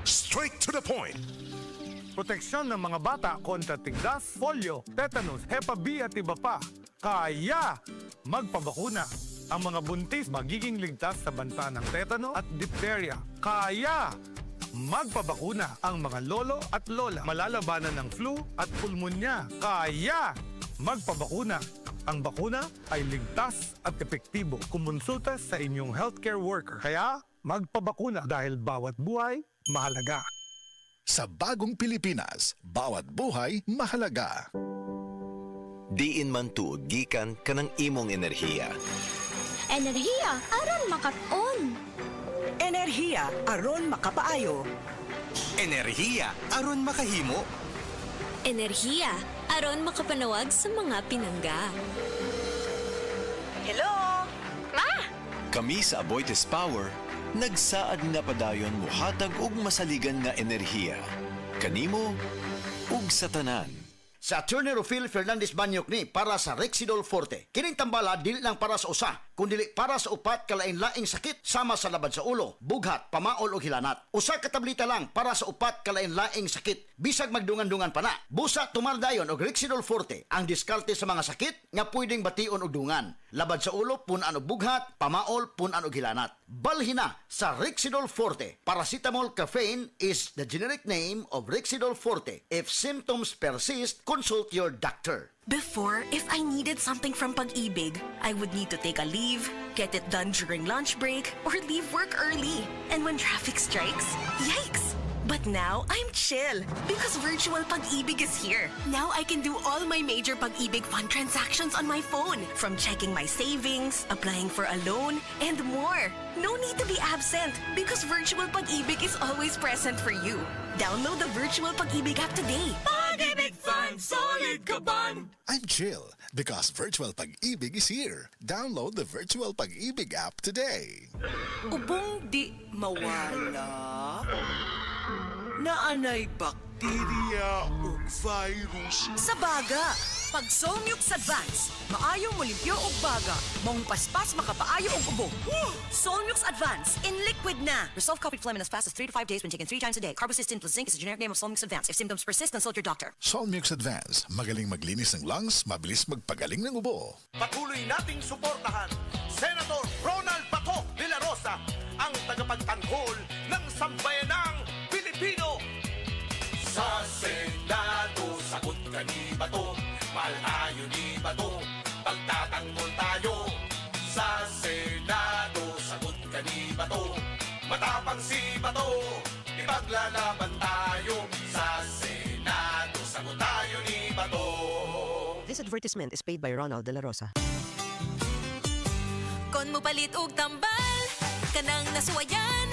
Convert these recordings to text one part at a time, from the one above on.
Straight to the point. Proteksyon ng mga bata kontra tigdas, polio, tetanus, Hepa B at iba pa. Kaya magpabakuna. Ang mga buntis magiging ligtas sa banta ng tetano at diphtheria. Kaya magpabakuna. Ang mga lolo at lola malalabanan ng flu at pulmonya. Kaya magpabakuna. Ang bakuna ay ligtas at epektibo. Kumonsulta sa inyong healthcare worker. Kaya magpabakuna dahil bawat buhay mahalaga. Sa bagong Pilipinas, bawat buhay mahalaga. Diin man tuod gikan kanang imong enerhiya. Enerhiya aron makat-on. Enerhiya aron makapaayo. Enerhiya aron makahimo. Enerhiya aron makapanawag sa mga pinangga. Hello? Ma! Kami sa Aboitiz Power, nagsaad nga padayon muhatag og masaligan nga enerhiya. Kanimo ug sa tanan. Sa Attorney Rufil Fernandez Banyok ni para sa Rexidol Forte. Kining tambala dili lang para sa usa, kundi para sa upat kalain-laing sakit sama sa labad sa ulo, bughat, pamaol o hilanat. Usa ka tableta lang para sa upat kalain-laing sakit. Bisag magdungan-dungan pa na. Busa tumardayon og Rexidol Forte ang diskarte sa mga sakit nga pwedeng bation og dungan. Labad sa ulo punan og bughat, pamaol punan og hilanat. Balhina sa Rexidol Forte. Paracetamol caffeine is the generic name of Rexidol Forte. If symptoms persist, consult your doctor. Before, if I needed something from Pag-ibig, I would need to take a leave, get it done during lunch break, or leave work early. And when traffic strikes, yikes! But now, I'm chill because virtual Pag-ibig is here. Now I can do all my major Pag-ibig fund transactions on my phone, from checking my savings, applying for a loan, and more. No need to be absent because virtual Pag-ibig is always present for you. Download the virtual Pag-ibig app today. Pag-ibig Fund, solid ka ban! I'm chill because Virtual Pag-ibig is here. Download the Virtual Pag-ibig app today. Ubong di mawala. Naanay bakterya o virus. Sa baga, pag Solmux Advance, maayo mo limpyo og baga. Mong paspas makapaayo og ubo. Solmux Advance, in liquid na. Resolve copied phlegm in as fast as 3 to 5 days when taken 3 times a day. Carbocysteine plus zinc is the generic name of Solmux Advance. If symptoms persist, consult your doctor. Solmux Advance, magaling maglinis ng lungs, mabilis magpagaling ng ubo. Patuloy nating suportahan Senator Ronald Bato de la Rosa, ang tagapagtanggol ng sambayanang Pilipino. Sa Senado, sagot ka ni Bato, mahal tayo ni Bato, pagtatanggol tayo. Sa Senado, sagot ka ni Bato, matapang si Bato, ipaglalaban tayo. Sa Senado, sagot tayo ni Bato. This advertisement is paid by Ronald De La Rosa. Kon mo palit og tambal, kanang nasuwayan,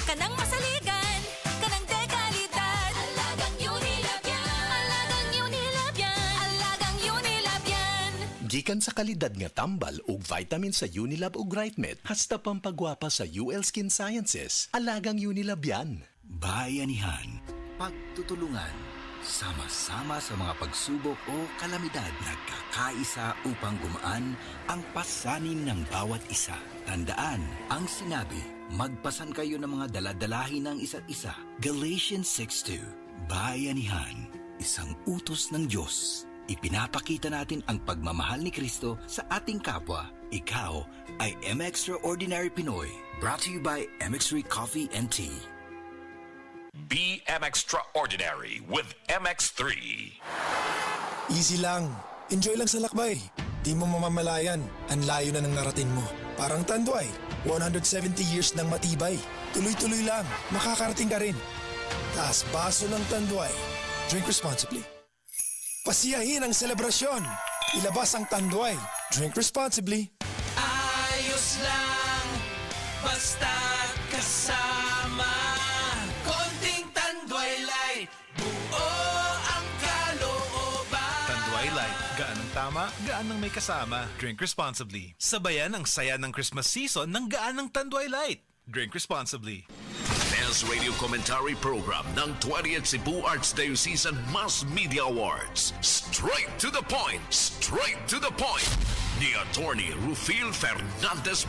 kanang masaligan, kanang dekalidad. Alagang Unilab yan, alagang Unilab yan, alagang Unilab yan. Gikan sa kalidad nga tambal ug vitamin sa Unilab ug Brightmed, hasta pampagwapa sa UL Skin Sciences, alagang Unilab yan. Bayanihan, pagtutulungan, sama-sama sa mga pagsubok o kalamidad, nagkakaisa upang gumaan ang pasanin ng bawat isa. Tandaan ang sinabi, magpasan kayo ng mga daladalahin ng isa't isa. Galatians 6:2. Bayanihan, isang utos ng Diyos. Ipinapakita natin ang pagmamahal ni Kristo sa ating kapwa. Ikaw ay M-Extraordinary Pinoy. Brought to you by MX3 Coffee and Tea. Be M-Extraordinary with MX3. Easy lang. Enjoy lang sa lakbay. Di mo mamamalayan. Ang layo na ng narating mo. Parang Tanduay. 170 years ng matibay. Tuloy-tuloy lang. Makakarating ka rin. Taas baso ng Tanduay. Drink responsibly. Pasiyahin ang selebrasyon. Ilabas ang Tanduay. Drink responsibly. Ayos lang, basta kasama. Konting Tanduay Light, buo ang kalooban. Tanduay Light, gaan ang tama, gaan ang may kasama. Drink responsibly. Sabayan ang saya ng Christmas season ng gaan ng Tanduay Light. Drink responsibly. Best Radio Commentary Program ng 20th Cebu Archdiocese Mass Media Awards. Straight to the point! Straight to the point! Ni Attorney Rufil Fernandez